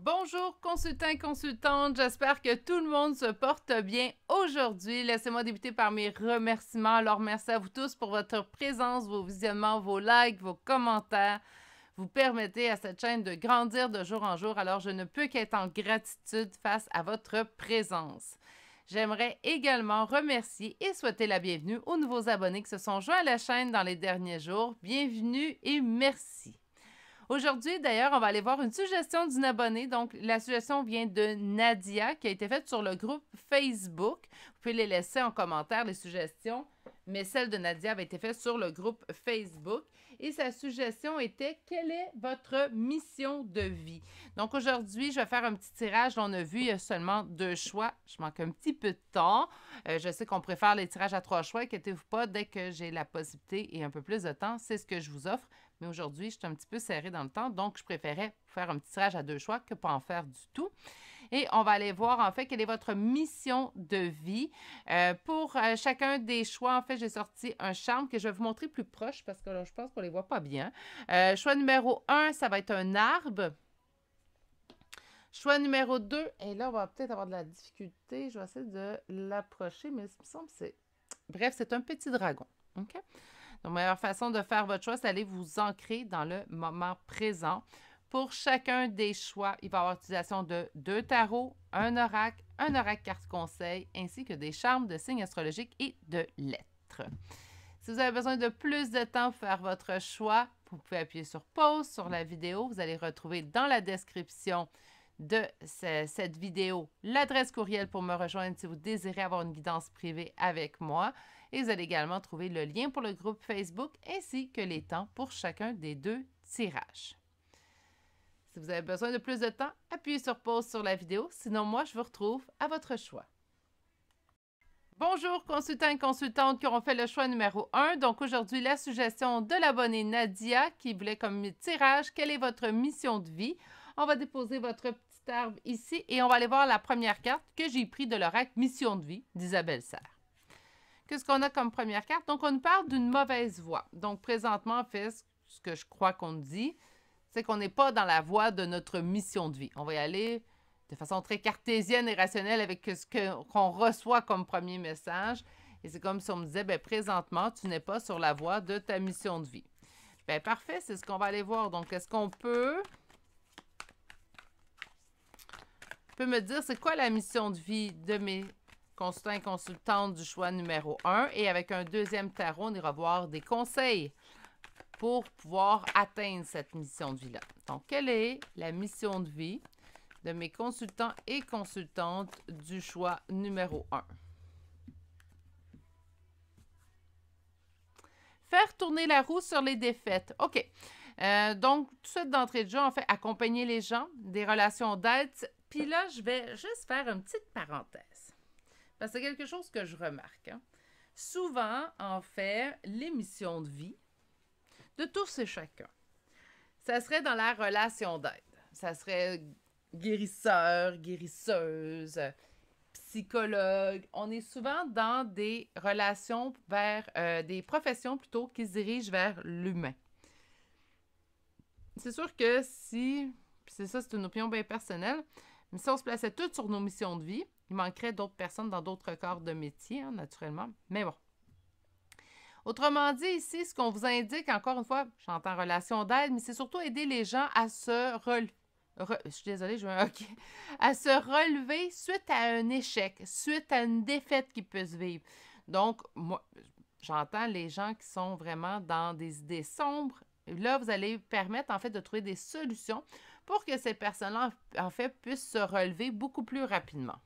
Bonjour consultants et consultantes, j'espère que tout le monde se porte bien aujourd'hui. Laissez-moi débuter par mes remerciements. Alors merci à vous tous pour votre présence, vos visionnements, vos likes, vos commentaires. Vous permettez à cette chaîne de grandir de jour en jour, alors je ne peux qu'être en gratitude face à votre présence. J'aimerais également remercier et souhaiter la bienvenue aux nouveaux abonnés qui se sont joints à la chaîne dans les derniers jours. Bienvenue et merci. Aujourd'hui, d'ailleurs, on va aller voir une suggestion d'une abonnée. Donc, la suggestion vient de Nadia, qui a été faite sur le groupe Facebook. Vous pouvez les laisser en commentaire, les suggestions, mais celle de Nadia avait été faite sur le groupe Facebook. Et sa suggestion était « Quelle est votre mission de vie? » Donc, aujourd'hui, je vais faire un petit tirage. On a vu, il y a seulement 2 choix. Je manque un petit peu de temps. Je sais qu'on préfère les tirages à 3 choix. Inquiétez-vous pas, dès que j'ai la possibilité et un peu plus de temps, c'est ce que je vous offre. Mais aujourd'hui, je suis un petit peu serrée dans le temps, donc je préférais faire un petit tirage à 2 choix que pas en faire du tout. Et on va aller voir, en fait, quelle est votre mission de vie. Pour chacun des choix, en fait, j'ai sorti un charme que je vais vous montrer plus proche parce que là, je pense qu'on ne les voit pas bien. Choix numéro 1, ça va être un arbre. Choix numéro 2, et là, on va peut-être avoir de la difficulté. Je vais essayer de l'approcher, mais il me semble que c'est... Bref, c'est un petit dragon. OK? Donc, la meilleure façon de faire votre choix, c'est d'aller vous ancrer dans le moment présent. Pour chacun des choix, il va y avoir utilisation de 2 tarots, un oracle carte conseil, ainsi que des charmes de signes astrologiques et de lettres. Si vous avez besoin de plus de temps pour faire votre choix, vous pouvez appuyer sur pause sur la vidéo. Vous allez retrouver dans la description de cette vidéo l'adresse courriel pour me rejoindre si vous désirez avoir une guidance privée avec moi. Et vous allez également trouver le lien pour le groupe Facebook ainsi que les temps pour chacun des 2 tirages. Si vous avez besoin de plus de temps, appuyez sur pause sur la vidéo. Sinon, moi, je vous retrouve à votre choix. Bonjour consultants et consultantes qui auront fait le choix numéro 1. Donc aujourd'hui, la suggestion de l'abonnée Nadia qui voulait comme tirage, quelle est votre mission de vie? On va déposer votre petit arbre ici et on va aller voir la première carte que j'ai prise de l'oracle Mission de vie d'Isabelle Serre. Qu'est-ce qu'on a comme première carte? Donc, on nous parle d'une mauvaise voie. Donc, présentement, en fait, ce que je crois qu'on dit, c'est qu'on n'est pas dans la voie de notre mission de vie. On va y aller de façon très cartésienne et rationnelle avec ce qu'on reçoit comme premier message. Et c'est comme si on me disait, bien, présentement, tu n'es pas sur la voie de ta mission de vie. Bien, parfait, c'est ce qu'on va aller voir. Donc, est-ce qu'on peut me dire, c'est quoi la mission de vie de mes consultants et consultantes du choix numéro 1. Et avec un deuxième tarot, on ira voir des conseils pour pouvoir atteindre cette mission de vie-là. Donc, quelle est la mission de vie de mes consultants et consultantes du choix numéro 1? Faire tourner la roue sur les défaites. OK. Donc, tout de suite d'entrée de jeu, on fait accompagner les gens, des relations d'aide. Puis là, je vais juste faire une petite parenthèse. Parce que c'est quelque chose que je remarque. Hein. Souvent, en fait, les missions de vie de tous et chacun, ça serait dans la relation d'aide. Ça serait guérisseur, guérisseuse, psychologue. On est souvent dans des relations vers des professions plutôt qui se dirigent vers l'humain. C'est sûr que si, c'est ça, c'est une opinion bien personnelle, mais si on se plaçait toutes sur nos missions de vie, il manquerait d'autres personnes dans d'autres corps de métier, hein, naturellement. Mais bon. Autrement dit, ici, ce qu'on vous indique, encore une fois, j'entends relation d'aide, mais c'est surtout aider les gens à se relever. Je suis désolée, je veux un OK. À se relever suite à un échec, suite à une défaite qu'ils peuvent vivre. Donc, moi, j'entends les gens qui sont vraiment dans des idées sombres. Là, vous allez permettre, en fait, de trouver des solutions pour que ces personnes-là, en fait, puissent se relever beaucoup plus rapidement.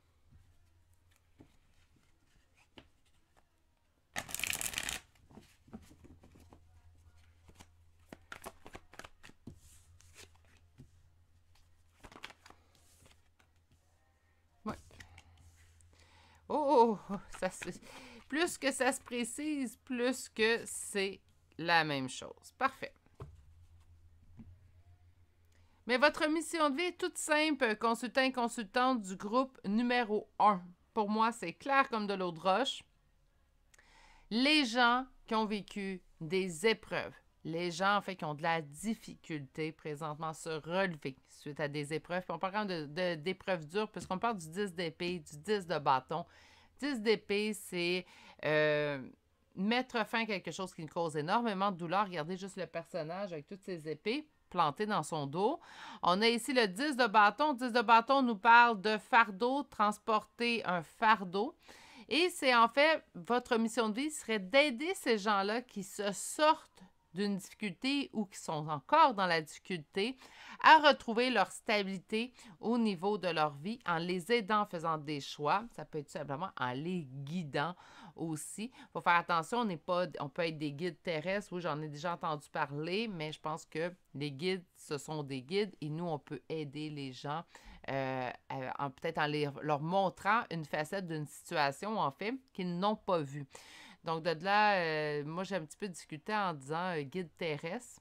Ouais. Oh, plus que ça se précise, plus que c'est la même chose. Parfait. Mais votre mission de vie est toute simple, consultant et consultante du groupe numéro 1. Pour moi, c'est clair comme de l'eau de roche. Les gens qui ont vécu des épreuves, les gens, en fait, qui ont de la difficulté présentement à se relever suite à des épreuves. Puis on parle quand même d'épreuves dures, puisqu'on parle du 10 d'épée, du 10 de bâton. 10 d'épée, c'est mettre fin à quelque chose qui nous cause énormément de douleur. Regardez juste le personnage avec toutes ses épées plantées dans son dos. On a ici le 10 de bâton. 10 de bâton nous parle de fardeau, transporter un fardeau. Et c'est en fait, votre mission de vie serait d'aider ces gens-là qui se sortent d'une difficulté ou qui sont encore dans la difficulté à retrouver leur stabilité au niveau de leur vie en les aidant en faisant des choix. Ça peut être tout simplement en les guidant aussi. Il faut faire attention, on peut être des guides terrestres. Oui, j'en ai déjà entendu parler, mais je pense que les guides, ce sont des guides et nous, on peut aider les gens peut-être en leur montrant une facette d'une situation, en fait, qu'ils n'ont pas vue. Donc, de là, moi, j'ai un petit peu discuté en disant guide terrestre.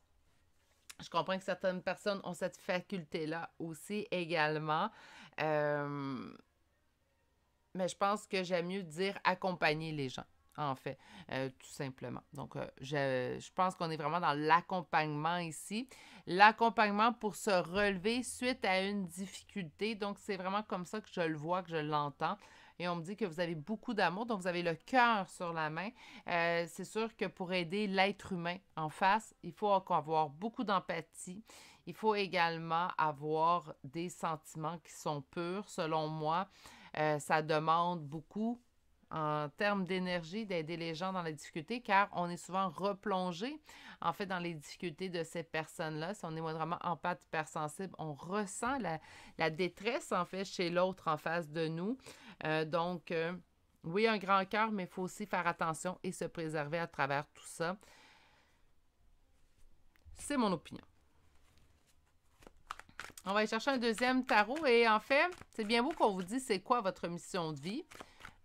Je comprends que certaines personnes ont cette faculté-là aussi également. Mais je pense que j'aime mieux dire accompagner les gens, en fait, tout simplement. Donc, je pense qu'on est vraiment dans l'accompagnement ici. L'accompagnement pour se relever suite à une difficulté. Donc, c'est vraiment comme ça que je le vois, que je l'entends. Et on me dit que vous avez beaucoup d'amour, donc vous avez le cœur sur la main. C'est sûr que pour aider l'être humain en face, il faut avoir beaucoup d'empathie. Il faut également avoir des sentiments qui sont purs, selon moi. Ça demande beaucoup en termes d'énergie d'aider les gens dans la difficulté car on est souvent replongé en fait dans les difficultés de ces personnes-là. Si on est vraiment empathe, hypersensible, on ressent la détresse en fait chez l'autre en face de nous. Donc, oui, un grand cœur, mais il faut aussi faire attention et se préserver à travers tout ça. C'est mon opinion. On va aller chercher un deuxième tarot et en fait, c'est bien beau qu'on vous dise c'est quoi votre mission de vie.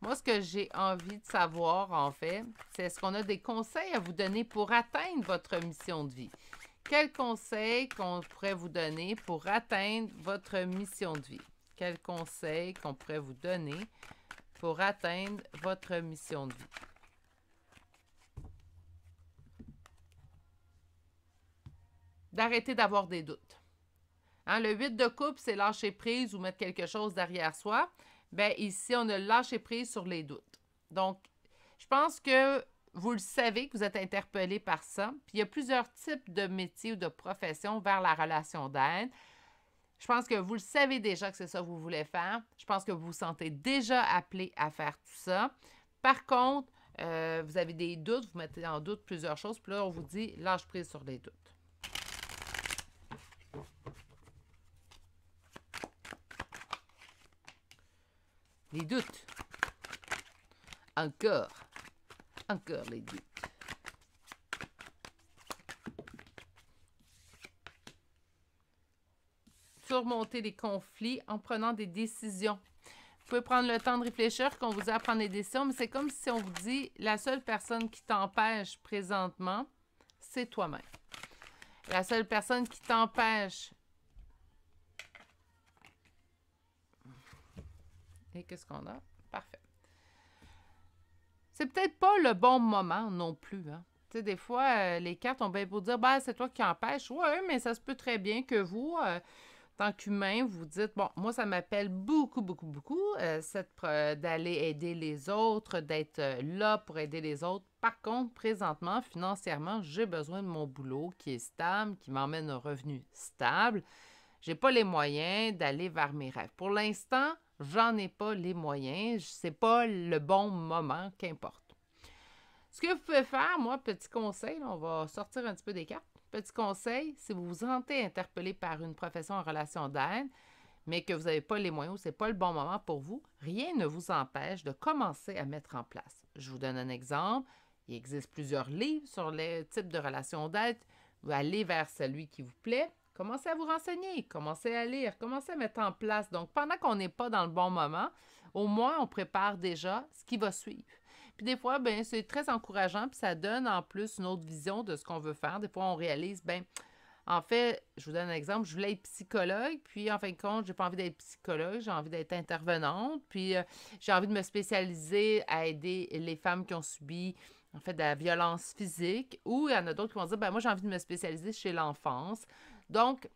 Moi, ce que j'ai envie de savoir, en fait, c'est est-ce qu'on a des conseils à vous donner pour atteindre votre mission de vie? Quels conseils qu'on pourrait vous donner pour atteindre votre mission de vie? Quels conseils qu'on pourrait vous donner pour atteindre votre mission de vie? D'arrêter d'avoir des doutes. Hein, le 8 de coupe, c'est lâcher prise ou mettre quelque chose derrière soi. Bien, ici, on a lâché prise sur les doutes. Donc, je pense que vous le savez que vous êtes interpellé par ça. Puis, il y a plusieurs types de métiers ou de professions vers la relation d'aide. Je pense que vous le savez déjà que c'est ça que vous voulez faire. Je pense que vous vous sentez déjà appelé à faire tout ça. Par contre, vous avez des doutes, vous mettez en doute plusieurs choses. Puis là, on vous dit lâche prise sur les doutes. Les doutes. Encore les doutes. Surmonter les conflits en prenant des décisions. Vous pouvez prendre le temps de réfléchir quand on vous dit à prendre des décisions, mais c'est comme si on vous dit la seule personne qui t'empêche présentement, c'est toi-même. La seule personne qui t'empêche. Et qu'est-ce qu'on a? Parfait. C'est peut-être pas le bon moment non plus, hein? Tu sais, des fois, les cartes ont bien beau dire, ben, c'est toi qui empêche. Oui, mais ça se peut très bien que vous, tant qu'humain, vous dites, bon, moi, ça m'appelle beaucoup, beaucoup, beaucoup, d'aller aider les autres, d'être là pour aider les autres. Par contre, présentement, financièrement, j'ai besoin de mon boulot qui est stable, qui m'emmène un revenu stable. J'ai pas les moyens d'aller vers mes rêves. Pour l'instant, j'en ai pas les moyens. C'est pas le bon moment, qu'importe. Ce que vous pouvez faire, moi, petit conseil, là, on va sortir un petit peu des cartes. Petit conseil, si vous vous sentez interpellé par une profession en relation d'aide, mais que vous n'avez pas les moyens ou ce n'est pas le bon moment pour vous, rien ne vous empêche de commencer à mettre en place. Je vous donne un exemple. Il existe plusieurs livres sur les types de relations d'aide. Vous allez vers celui qui vous plaît. Commencez à vous renseigner, commencez à lire, commencez à mettre en place. Donc, pendant qu'on n'est pas dans le bon moment, au moins, on prépare déjà ce qui va suivre. Puis des fois, ben c'est très encourageant, puis ça donne en plus une autre vision de ce qu'on veut faire. Des fois, on réalise, ben en fait, je vous donne un exemple, je voulais être psychologue, puis en fin de compte, j'ai pas envie d'être psychologue, j'ai envie d'être intervenante, puis j'ai envie de me spécialiser à aider les femmes qui ont subi en fait, de la violence physique, ou il y en a d'autres qui vont dire, ben moi, j'ai envie de me spécialiser chez l'enfance. Donc,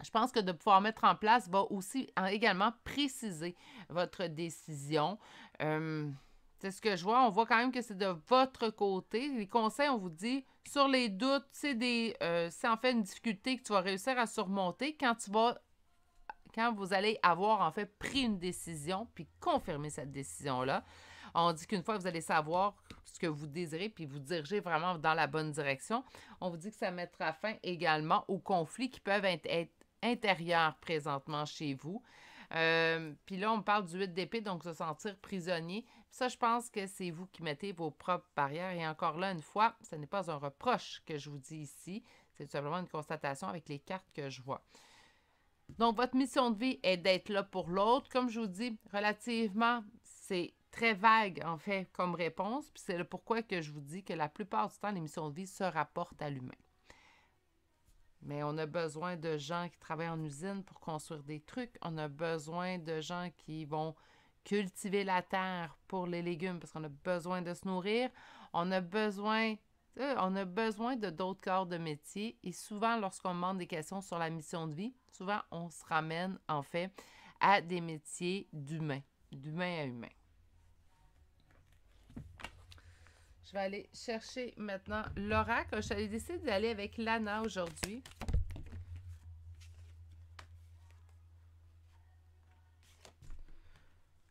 je pense que de pouvoir mettre en place va aussi également préciser votre décision. C'est ce que je vois. On voit quand même que c'est de votre côté. Les conseils, on vous dit, sur les doutes, c'est en fait une difficulté que tu vas réussir à surmonter quand vous allez avoir en fait pris une décision puis confirmer cette décision-là. On dit qu'une fois que vous allez savoir ce que vous désirez puis vous dirigez vraiment dans la bonne direction, on vous dit que ça mettra fin également aux conflits qui peuvent être intérieurs présentement chez vous. Puis là, on parle du 8 d'épée, donc se sentir prisonnier. Puis ça, je pense que c'est vous qui mettez vos propres barrières. Et encore là, une fois, ce n'est pas un reproche que je vous dis ici. C'est tout simplement une constatation avec les cartes que je vois. Donc, votre mission de vie est d'être là pour l'autre. Comme je vous dis, relativement, c'est très vague, en fait, comme réponse. Puis c'est le pourquoi que je vous dis que la plupart du temps, les missions de vie se rapportent à l'humain. Mais on a besoin de gens qui travaillent en usine pour construire des trucs. On a besoin de gens qui vont cultiver la terre pour les légumes parce qu'on a besoin de se nourrir. On a besoin de d'autres corps de métier. Et souvent, lorsqu'on demande des questions sur la mission de vie, souvent, on se ramène, en fait, à des métiers d'humain à humain. Je vais aller chercher maintenant l'oracle. J'avais décidé d'aller avec Lana aujourd'hui.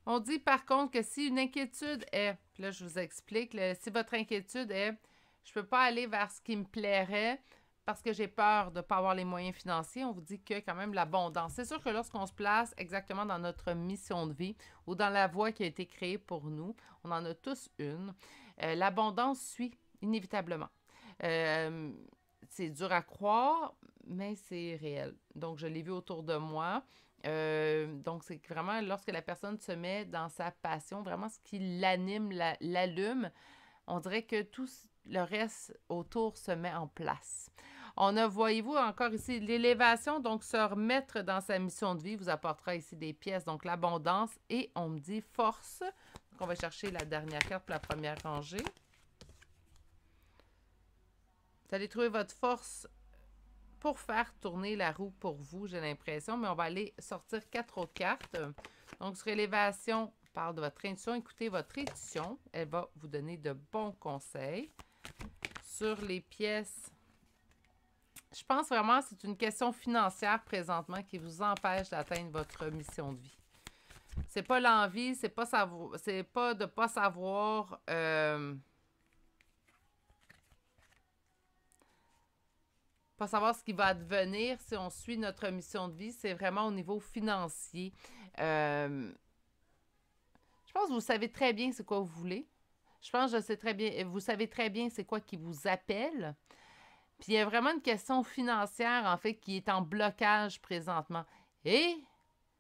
On dit par contre que si une inquiétude est, puis là je vous explique, si votre inquiétude est je ne peux pas aller vers ce qui me plairait parce que j'ai peur de ne pas avoir les moyens financiers, on vous dit que quand même l'abondance. C'est sûr que lorsqu'on se place exactement dans notre mission de vie ou dans la voie qui a été créée pour nous, on en a tous une, l'abondance suit inévitablement. C'est dur à croire, mais c'est réel. Donc, je l'ai vu autour de moi. Donc, c'est vraiment lorsque la personne se met dans sa passion, vraiment ce qui l'anime, l'allume, on dirait que tout le reste autour se met en place. On a, voyez-vous, encore ici, l'élévation, donc se remettre dans sa mission de vie vous apportera ici des pièces, donc l'abondance, et on me dit force. Donc, on va chercher la dernière carte pour la première rangée. Vous allez trouver votre force pour faire tourner la roue pour vous, j'ai l'impression, mais on va aller sortir 4 autres cartes. Donc, sur élévation, on parle de votre intuition. Écoutez votre intuition. Elle va vous donner de bons conseils. Sur les pièces, je pense vraiment que c'est une question financière présentement qui vous empêche d'atteindre votre mission de vie. C'est pas l'envie, c'est pas de pas savoir... pas savoir ce qui va advenir si on suit notre mission de vie, c'est vraiment au niveau financier. Je pense que vous savez très bien c'est quoi vous voulez. Je pense que je sais très bien, vous savez très bien c'est quoi qui vous appelle. Puis il y a vraiment une question financière, en fait, qui est en blocage présentement. Et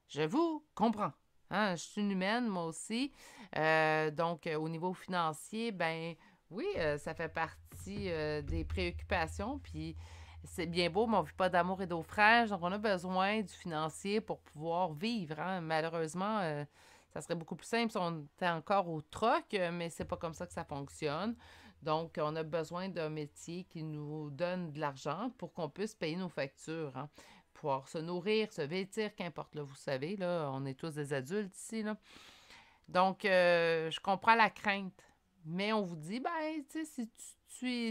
je vous comprends. Hein? Je suis une humaine, moi aussi. Donc, au niveau financier, ben oui, ça fait partie des préoccupations. Puis c'est bien beau, mais on ne vit pas d'amour et d'eau fraîche. Donc, on a besoin du financier pour pouvoir vivre. Hein? Malheureusement, ça serait beaucoup plus simple si on était encore au troc, mais c'est pas comme ça que ça fonctionne. Donc, on a besoin d'un métier qui nous donne de l'argent pour qu'on puisse payer nos factures. Hein? Pouvoir se nourrir, se vêtir, qu'importe. Là, vous savez, là, on est tous des adultes ici. Là. Donc, je comprends la crainte. Mais on vous dit, ben, tu sais,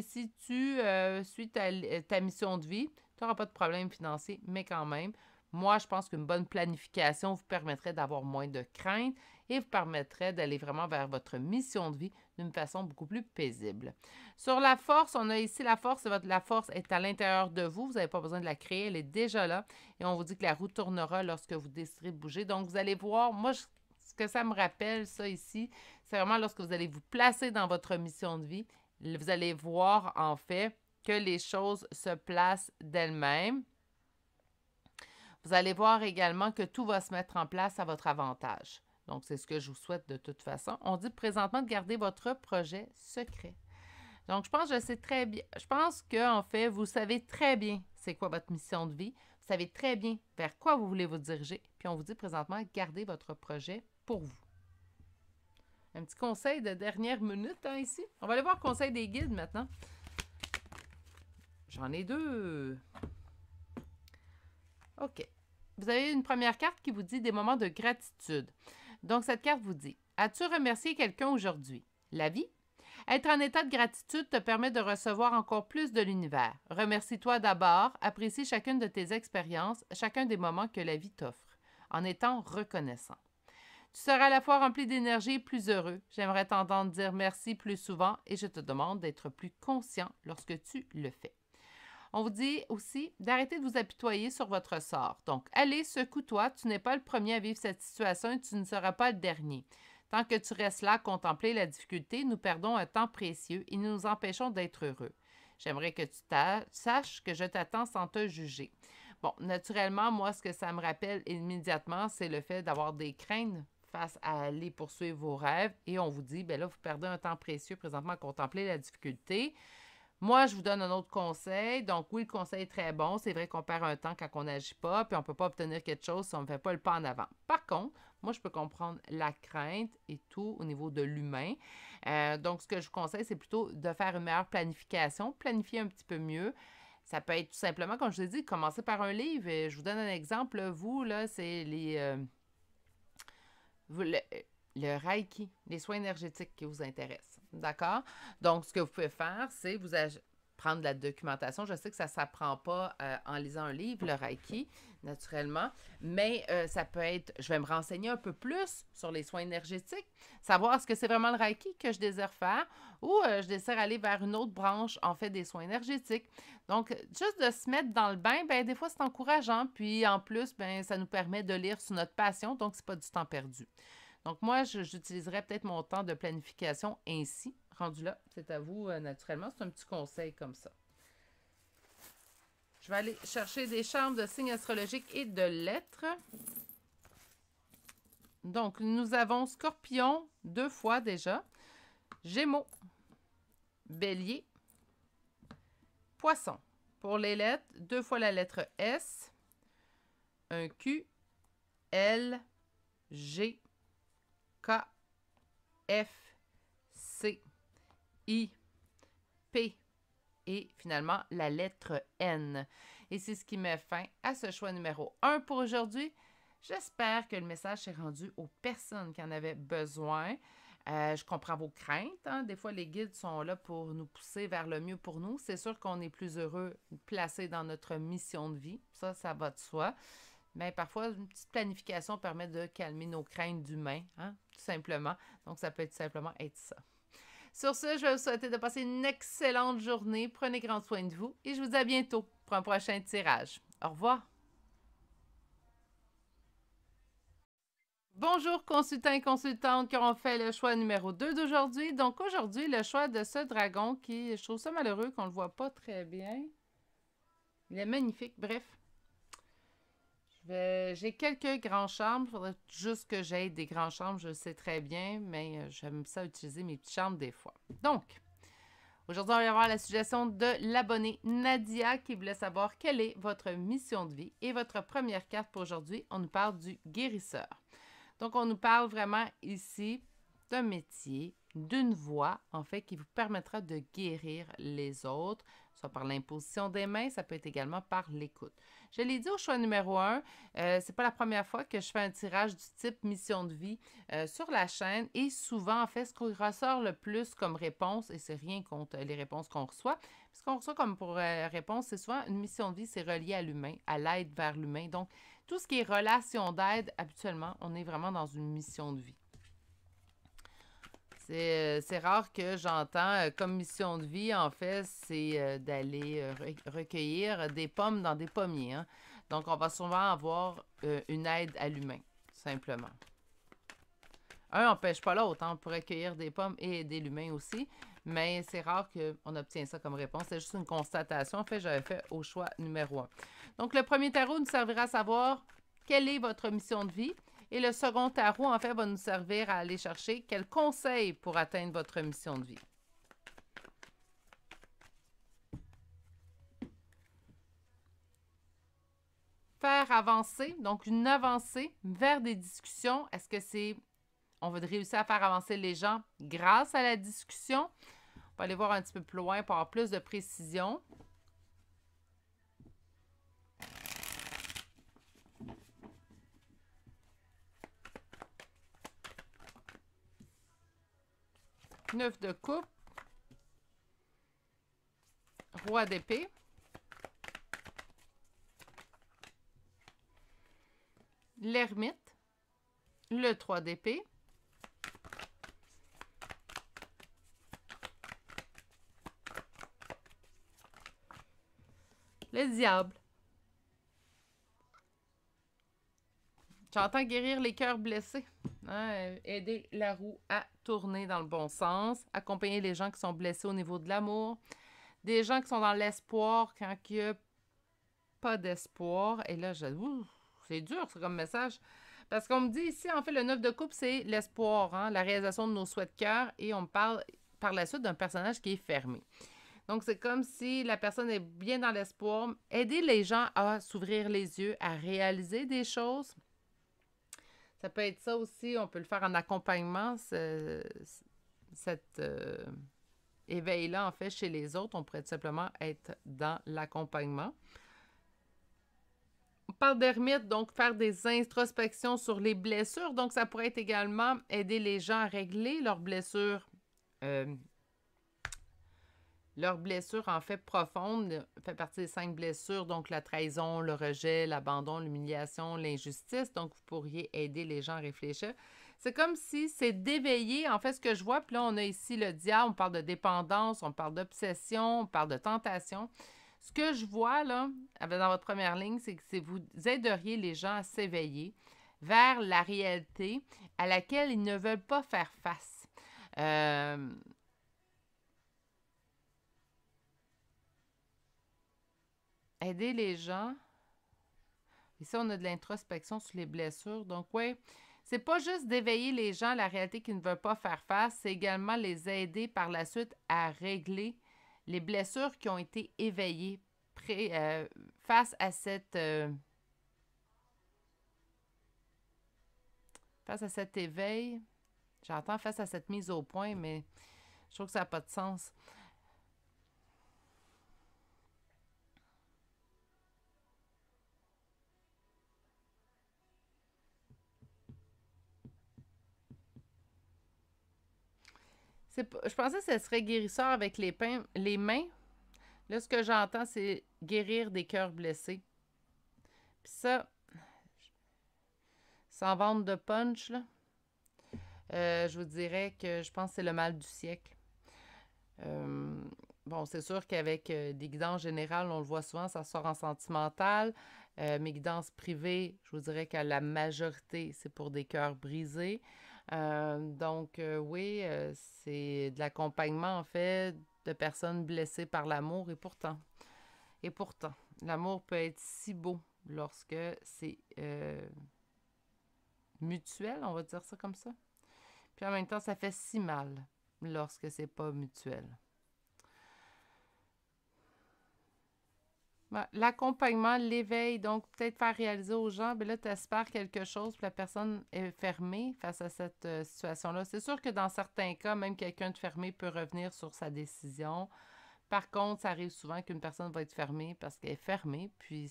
si tu suis ta mission de vie, tu n'auras pas de problème financier, mais quand même, moi, je pense qu'une bonne planification vous permettrait d'avoir moins de crainte et vous permettrait d'aller vraiment vers votre mission de vie d'une façon beaucoup plus paisible. Sur la force, on a ici la force. La force est à l'intérieur de vous. Vous n'avez pas besoin de la créer. Elle est déjà là. Et on vous dit que la roue tournera lorsque vous déciderez de bouger. Donc, vous allez voir, moi, ce que ça me rappelle, ça ici, c'est vraiment lorsque vous allez vous placer dans votre mission de vie, vous allez voir, en fait, que les choses se placent d'elles-mêmes. Vous allez voir également que tout va se mettre en place à votre avantage. Donc, c'est ce que je vous souhaite de toute façon. On dit présentement de garder votre projet secret. Donc, je pense que je sais très bien. Je pense que, en fait, vous savez très bien c'est quoi votre mission de vie. Vous savez très bien vers quoi vous voulez vous diriger. Puis, on vous dit présentement, gardez votre projet pour vous. Un petit conseil de dernière minute, hein, ici. On va aller voir le conseil des guides maintenant. J'en ai deux. OK. Vous avez une première carte qui vous dit des moments de gratitude. Donc, cette carte vous dit, as-tu remercié quelqu'un aujourd'hui? La vie? Être en état de gratitude te permet de recevoir encore plus de l'univers. Remercie-toi d'abord, apprécie chacune de tes expériences, chacun des moments que la vie t'offre, en étant reconnaissant. Tu seras à la fois rempli d'énergie et plus heureux. J'aimerais t'entendre dire merci plus souvent et je te demande d'être plus conscient lorsque tu le fais. On vous dit aussi d'arrêter de vous apitoyer sur votre sort. Donc, allez, secoue-toi, tu n'es pas le premier à vivre cette situation et tu ne seras pas le dernier. Tant que tu restes là à contempler la difficulté, nous perdons un temps précieux et nous nous empêchons d'être heureux. J'aimerais que tu saches que je t'attends sans te juger. Bon, naturellement, moi, ce que ça me rappelle immédiatement, c'est le fait d'avoir des craintes face à aller poursuivre vos rêves. Et on vous dit, bien là, vous perdez un temps précieux présentement à contempler la difficulté. Moi, je vous donne un autre conseil. Donc, oui, le conseil est très bon. C'est vrai qu'on perd un temps quand on n'agit pas, puis on ne peut pas obtenir quelque chose si on ne fait pas le pas en avant. Par contre, moi, je peux comprendre la crainte et tout au niveau de l'humain. Donc, ce que je vous conseille, c'est plutôt de faire une meilleure planification, planifier un petit peu mieux. Ça peut être tout simplement, comme je l'ai dit, commencer par un livre. Et je vous donne un exemple. Vous, là, c'est le Reiki, les soins énergétiques qui vous intéressent. D'accord? Donc, ce que vous pouvez faire, c'est prendre de la documentation. Je sais que ça ne s'apprend pas en lisant un livre, le Reiki, naturellement, mais ça peut être, je vais me renseigner un peu plus sur les soins énergétiques, savoir est-ce que c'est vraiment le Reiki que je désire faire ou je désire aller vers une autre branche, en fait, des soins énergétiques. Donc, juste de se mettre dans le bain, ben des fois, c'est encourageant. Puis, en plus, ben ça nous permet de lire sur notre passion, donc c'est pas du temps perdu. Donc, moi, j'utiliserais peut-être mon temps de planification ainsi. Rendu là, c'est à vous, naturellement. C'est un petit conseil comme ça. Je vais aller chercher des charmes de signes astrologiques et de lettres. Donc, nous avons Scorpion 2 fois déjà, Gémeaux, Bélier, Poisson. Pour les lettres, 2 fois la lettre S, un Q, L, G, K, F, C, I, P et finalement la lettre N. Et c'est ce qui met fin à ce choix numéro 1 pour aujourd'hui. J'espère que le message s'est rendu aux personnes qui en avaient besoin. Je comprends vos craintes. Hein? Des fois, les guides sont là pour nous pousser vers le mieux pour nous. C'est sûr qu'on est plus heureux placé dans notre mission de vie. Ça va de soi. Mais parfois, une petite planification permet de calmer nos craintes d'humain, hein, tout simplement. Donc, ça peut tout simplement être ça. Sur ce, je vais vous souhaiter de passer une excellente journée. Prenez grand soin de vous et je vous dis à bientôt pour un prochain tirage. Au revoir. Bonjour consultants et consultantes qui auront fait le choix numéro 2 d'aujourd'hui. Donc aujourd'hui, le choix de ce dragon qui, je trouve ça malheureux qu'on ne le voit pas très bien. Il est magnifique, bref. J'ai quelques grands charmes. Il faudrait juste que j'aie des grands charmes, je le sais très bien, mais j'aime ça utiliser mes petits charmes des fois. Donc, aujourd'hui, on va avoir la suggestion de l'abonnée Nadia qui voulait savoir quelle est votre mission de vie. Et votre première carte pour aujourd'hui, on nous parle du guérisseur. Donc, on nous parle vraiment ici d'un métier, d'une voie, en fait, qui vous permettra de guérir les autres, soit par l'imposition des mains, ça peut être également par l'écoute. Je l'ai dit au choix numéro 1, c'est pas la première fois que je fais un tirage du type mission de vie sur la chaîne et souvent, en fait, ce qu'on ressort le plus comme réponse, et c'est rien contre les réponses qu'on reçoit, ce qu'on reçoit comme pour réponse, c'est souvent une mission de vie, c'est relié à l'humain, à l'aide vers l'humain. Donc, tout ce qui est relation d'aide, habituellement, on est vraiment dans une mission de vie. C'est rare que j'entends comme mission de vie, en fait, c'est d'aller recueillir des pommes dans des pommiers. Hein. Donc, on va souvent avoir une aide à l'humain, simplement. Un n'empêche pas l'autre, hein. On peut recueillir des pommes et aider l'humain aussi, mais c'est rare qu'on obtient ça comme réponse. C'est juste une constatation. En fait, j'avais fait au choix numéro 1. Donc, le premier tarot nous servira à savoir quelle est votre mission de vie. Et le second tarot, en fait, va nous servir à aller chercher quels conseils pour atteindre votre mission de vie. Faire avancer, donc une avancée vers des discussions. Est-ce que c'est on va réussir à faire avancer les gens grâce à la discussion. On va aller voir un petit peu plus loin pour avoir plus de précision. Neuf de coupe. Roi d'épée. L'ermite. Le 3 d'épée. Le diable. J'entends guérir les cœurs blessés. Hein? Aider la roue à tourner dans le bon sens. Accompagner les gens qui sont blessés au niveau de l'amour. Des gens qui sont dans l'espoir quand il n'y a pas d'espoir. Et là, c'est dur, c'est comme message. Parce qu'on me dit ici, en fait, le 9 de coupe, c'est l'espoir, hein? La réalisation de nos souhaits de cœur. Et on me parle par la suite d'un personnage qui est fermé. Donc, c'est comme si la personne est bien dans l'espoir. Aider les gens à s'ouvrir les yeux, à réaliser des choses. Ça peut être ça aussi. On peut le faire en accompagnement, cet éveil-là, en fait, chez les autres. On pourrait tout simplement être dans l'accompagnement. On parle d'ermite, donc faire des introspections sur les blessures. Donc, ça pourrait être également aider les gens à régler leurs blessures. Leurs blessures, en fait, profondes, fait partie des 5 blessures, donc la trahison, le rejet, l'abandon, l'humiliation, l'injustice. Donc, vous pourriez aider les gens à réfléchir. C'est comme si c'est d'éveiller, en fait, ce que je vois. Puis là, on a ici le diable, on parle de dépendance, on parle d'obsession, on parle de tentation. Ce que je vois, là, dans votre première ligne, c'est que vous aideriez les gens à s'éveiller vers la réalité à laquelle ils ne veulent pas faire face. Aider les gens. Ici, on a de l'introspection sur les blessures. Donc, oui, c'est pas juste d'éveiller les gens à la réalité qu'ils ne veulent pas faire face, c'est également les aider par la suite à régler les blessures qui ont été éveillées face à cet éveil. J'entends face à cette mise au point, mais je trouve que ça n'a pas de sens. Je pensais que ce serait guérisseur avec les mains. Là, ce que j'entends, c'est guérir des cœurs blessés. Puis ça, sans vendre de punch, là, je vous dirais que je pense que c'est le mal du siècle. Bon, c'est sûr qu'avec des guidances générales, on le voit souvent, ça sort en sentimental. Mes guidances privées, je vous dirais qu'à la majorité, c'est pour des cœurs brisés. Donc, oui, c'est de l'accompagnement, en fait, de personnes blessées par l'amour. Et pourtant, l'amour peut être si beau lorsque c'est mutuel, on va dire ça comme ça. Puis en même temps, ça fait si mal lorsque c'est pas mutuel. L'accompagnement, l'éveil, donc peut-être faire réaliser aux gens, bien là, tu espères quelque chose, puis la personne est fermée face à cette situation-là. C'est sûr que dans certains cas, même quelqu'un de fermé peut revenir sur sa décision. Par contre, ça arrive souvent qu'une personne va être fermée parce qu'elle est fermée, puis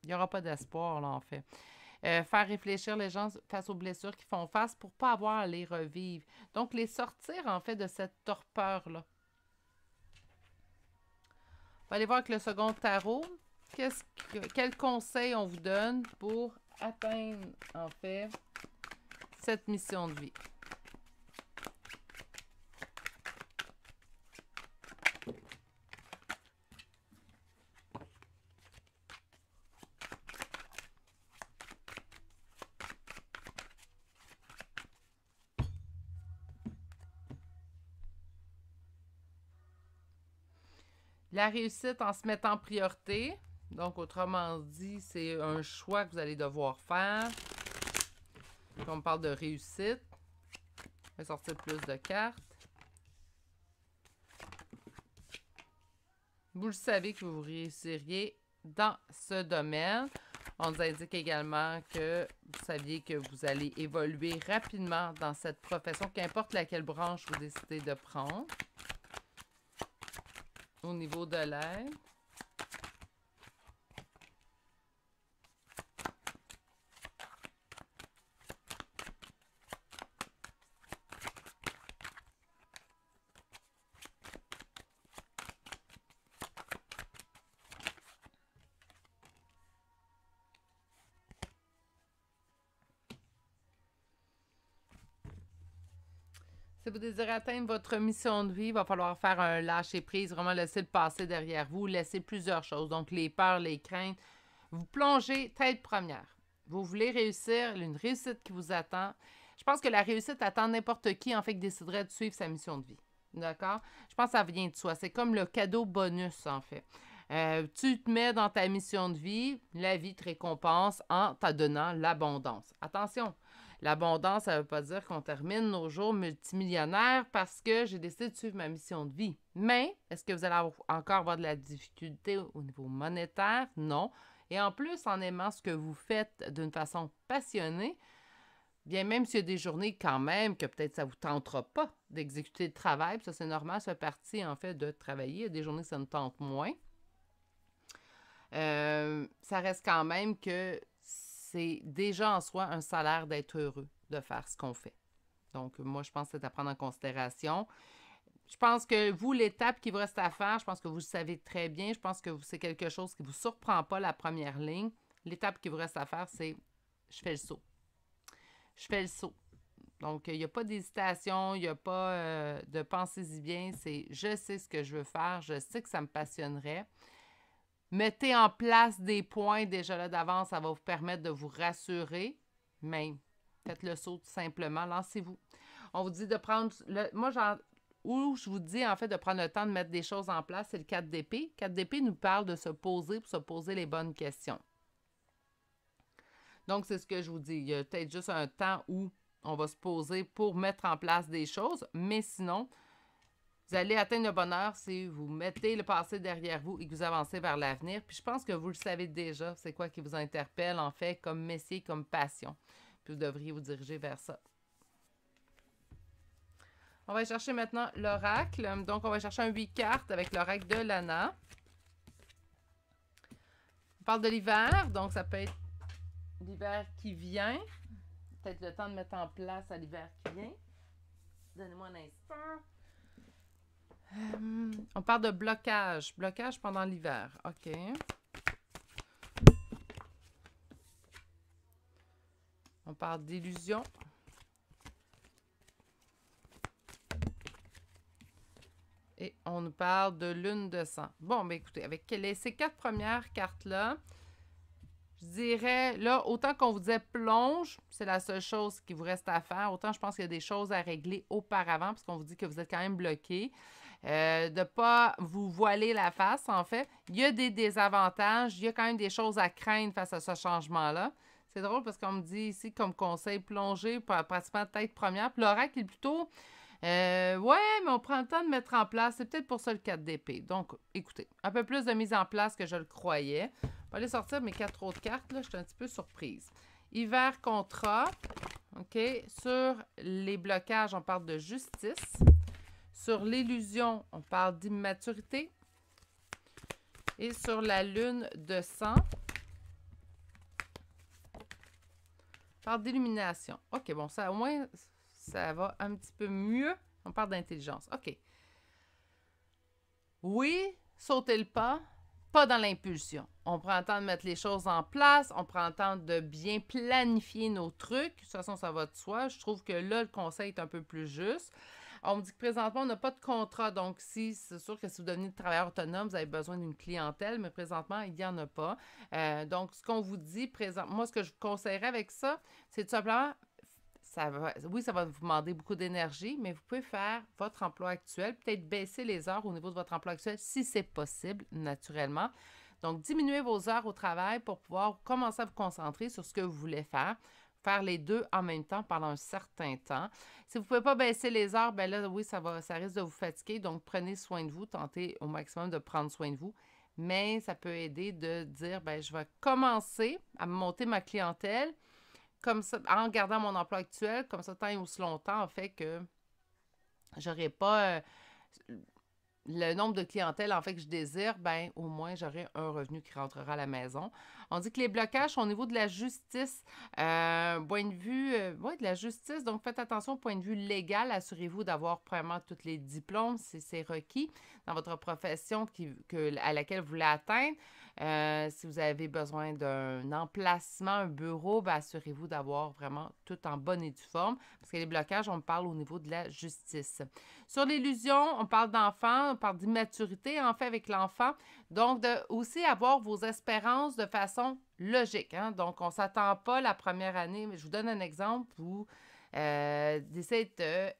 il n'y aura pas d'espoir, là, en fait. Faire réfléchir les gens face aux blessures qu'ils font face pour ne pas avoir à les revivre. Donc, les sortir, en fait, de cette torpeur-là. On va aller voir avec le second tarot. Quel conseil on vous donne pour atteindre, en fait, cette mission de vie? La réussite en se mettant en priorité. Donc, autrement dit, c'est un choix que vous allez devoir faire. Puis on parle de réussite. Je vais sortir plus de cartes. Vous le savez que vous réussiriez dans ce domaine. On nous indique également que vous saviez que vous allez évoluer rapidement dans cette profession, qu'importe laquelle branche vous décidez de prendre. Au niveau de l'aide. Si vous désirez atteindre votre mission de vie, il va falloir faire un lâcher-prise, vraiment laisser le passé derrière vous, laisser plusieurs choses, donc les peurs, les craintes. Vous plongez tête première. Vous voulez réussir, une réussite qui vous attend. Je pense que la réussite attend n'importe qui, en fait, qui déciderait de suivre sa mission de vie. D'accord? Je pense que ça vient de soi. C'est comme le cadeau bonus, en fait. Tu te mets dans ta mission de vie, la vie te récompense en te donnant l'abondance. Attention! L'abondance, ça ne veut pas dire qu'on termine nos jours multimillionnaires parce que j'ai décidé de suivre ma mission de vie. Mais, est-ce que vous allez encore avoir de la difficulté au niveau monétaire? Non. Et en plus, en aimant ce que vous faites d'une façon passionnée, bien même s'il y a des journées quand même que peut-être ça ne vous tentera pas d'exécuter le travail, puis ça c'est normal, ça fait partie en fait de travailler. Il y a des journées que ça nous tente moins. Ça reste quand même que c'est déjà en soi un salaire d'être heureux de faire ce qu'on fait. Donc, moi, je pense que c'est à prendre en considération. Je pense que vous, l'étape qui vous reste à faire, je pense que vous le savez très bien. Je pense que c'est quelque chose qui ne vous surprend pas, la première ligne. L'étape qui vous reste à faire, c'est « je fais le saut ». Je fais le saut. Donc, il n'y a pas d'hésitation, il n'y a pas de pensez-y bien. C'est « je sais ce que je veux faire, je sais que ça me passionnerait ». Mettez en place des points déjà là d'avance, ça va vous permettre de vous rassurer. Mais faites le saut tout simplement, lancez-vous. On vous dit de prendre... Où je vous dis en fait de prendre le temps de mettre des choses en place, c'est le 4 d'épée. 4 d'épée nous parle de se poser pour se poser les bonnes questions. Donc, c'est ce que je vous dis. Il y a peut-être juste un temps où on va se poser pour mettre en place des choses, mais sinon... Vous allez atteindre le bonheur si vous mettez le passé derrière vous et que vous avancez vers l'avenir. Puis je pense que vous le savez déjà, c'est quoi qui vous interpelle en fait comme métier, comme passion. Puis vous devriez vous diriger vers ça. On va chercher maintenant l'oracle. Donc on va chercher un 8 cartes avec l'oracle de Lana. On parle de l'hiver, donc ça peut être l'hiver qui vient. Peut-être le temps de mettre en place à l'hiver qui vient. Donnez-moi un instant. On parle de blocage. Blocage pendant l'hiver. OK. On parle d'illusion. Et on nous parle de lune de sang. Bon, ben écoutez, avec ces 4 premières cartes-là, je dirais, là, autant qu'on vous disait plonge, c'est la seule chose qui vous reste à faire, autant je pense qu'il y a des choses à régler auparavant, parce qu'on vous dit que vous êtes quand même bloqué. De ne pas vous voiler la face, en fait. Il y a des désavantages, il y a quand même des choses à craindre face à ce changement-là. C'est drôle parce qu'on me dit ici, comme conseil, plonger, pratiquement tête première. Puis l'oracle est plutôt, ouais, mais on prend le temps de mettre en place. C'est peut-être pour ça le 4 d'épée. Donc, écoutez, un peu plus de mise en place que je le croyais. Je vais aller sortir mes 4 autres cartes, là, je suis un petit peu surprise. Hiver, contrat. OK. Sur les blocages, on parle de justice. Sur l'illusion, on parle d'immaturité. Et sur la lune de sang, on parle d'illumination. OK, bon, ça au moins, ça va un petit peu mieux. On parle d'intelligence. OK. Oui, sauter le pas dans l'impulsion. On prend le temps de mettre les choses en place. On prend le temps de bien planifier nos trucs. De toute façon, ça va de soi. Je trouve que là, le conseil est un peu plus juste. On me dit que présentement, on n'a pas de contrat. Donc, c'est sûr que si vous devenez travailleur autonome, vous avez besoin d'une clientèle, mais présentement, il n'y en a pas. Donc, ce qu'on vous dit moi, ce que je vous conseillerais avec ça, c'est tout simplement, ça va vous demander beaucoup d'énergie, mais vous pouvez faire votre emploi actuel, peut-être baisser les heures au niveau de votre emploi actuel, si c'est possible, naturellement. Donc, diminuez vos heures au travail pour pouvoir commencer à vous concentrer sur ce que vous voulez faire les deux en même temps pendant un certain temps. Si vous ne pouvez pas baisser les heures, bien là, oui, ça risque de vous fatiguer. Donc, prenez soin de vous. Tentez au maximum de prendre soin de vous. mais ça peut aider de dire, ben je vais commencer à monter ma clientèle comme ça, en gardant mon emploi actuel, comme ça, tant et aussi longtemps, en fait, que j'aurai pas le nombre de clientèle en fait que je désire, ben au moins j'aurai un revenu qui rentrera à la maison. On dit que les blocages sont au niveau de la justice, point de vue, ouais, de la justice, donc faites attention au point de vue légal, assurez-vous d'avoir premièrement tous les diplômes, si c'est requis dans votre profession à laquelle vous voulez atteindre. Si vous avez besoin d'un emplacement, un bureau, ben assurez-vous d'avoir vraiment tout en bonne et due forme, parce que les blocages, on parle au niveau de la justice. Sur l'illusion, on parle d'enfant, on parle d'immaturité en fait avec l'enfant. Donc, de aussi avoir vos espérances de façon logique. Hein? Donc, on ne s'attend pas la première année. Mais je vous donne un exemple où d'essayer de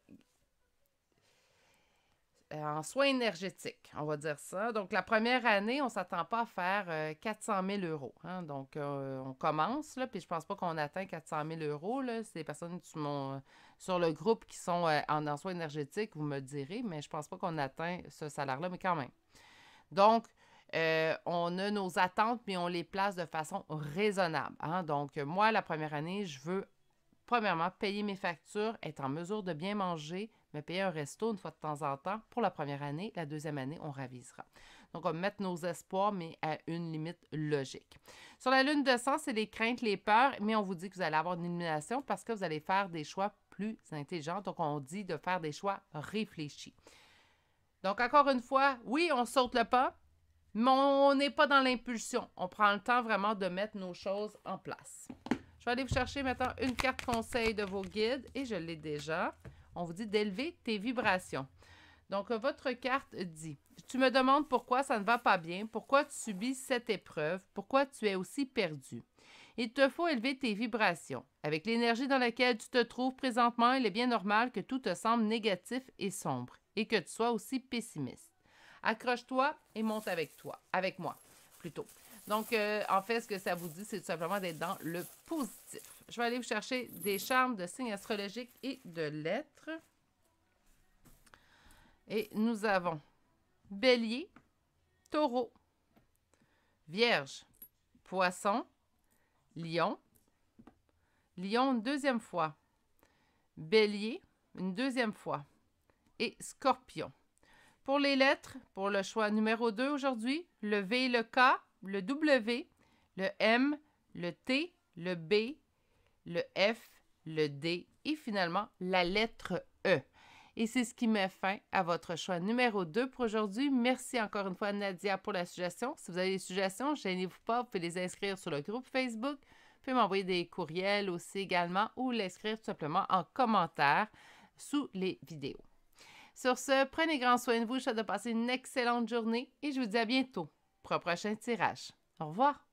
en soins énergétiques, on va dire ça. Donc, la première année, on ne s'attend pas à faire 400 000 euros. Hein? Donc, on commence, là, puis je ne pense pas qu'on atteint 400 000 euros. Là. C'est des personnes sur le groupe qui sont en soins énergétiques, vous me direz, mais je ne pense pas qu'on atteint ce salaire-là, mais quand même. Donc, on a nos attentes, mais on les place de façon raisonnable. Hein? Donc, moi, la première année, je veux, premièrement, payer mes factures, être en mesure de bien manger, me payer un resto une fois de temps en temps pour la première année. La deuxième année, on ravisera. Donc, on va mettre nos espoirs, mais à une limite logique. Sur la lune de sang, c'est les craintes, les peurs, mais on vous dit que vous allez avoir une illumination parce que vous allez faire des choix plus intelligents. Donc, on dit de faire des choix réfléchis. Donc, encore une fois, oui, on saute le pas, mais on n'est pas dans l'impulsion. On prend le temps vraiment de mettre nos choses en place. Je vais aller vous chercher maintenant une carte conseil de vos guides et je l'ai déjà. On vous dit d'élever tes vibrations. Donc, votre carte dit, tu me demandes pourquoi ça ne va pas bien, pourquoi tu subis cette épreuve, pourquoi tu es aussi perdu. Il te faut élever tes vibrations. Avec l'énergie dans laquelle tu te trouves présentement, il est bien normal que tout te semble négatif et sombre et que tu sois aussi pessimiste. Accroche-toi et monte avec moi plutôt. Donc, en fait, ce que ça vous dit, c'est tout simplement d'être dans le positif. Je vais aller vous chercher des charmes de signes astrologiques et de lettres. Et nous avons Bélier, Taureau, Vierge, Poisson, Lion, Lion une deuxième fois, Bélier une deuxième fois et Scorpion. Pour les lettres, pour le choix numéro 2 aujourd'hui, le V, le K, le W, le M, le T, le B, le F, le D et finalement la lettre E. Et c'est ce qui met fin à votre choix numéro 2 pour aujourd'hui. Merci encore une fois Nadia pour la suggestion. Si vous avez des suggestions, gênez-vous pas, vous pouvez les inscrire sur le groupe Facebook. Vous pouvez m'envoyer des courriels aussi également ou l'inscrire tout simplement en commentaire sous les vidéos. Sur ce, prenez grand soin de vous. Je vous souhaite de passer une excellente journée et je vous dis à bientôt pour un prochain tirage. Au revoir!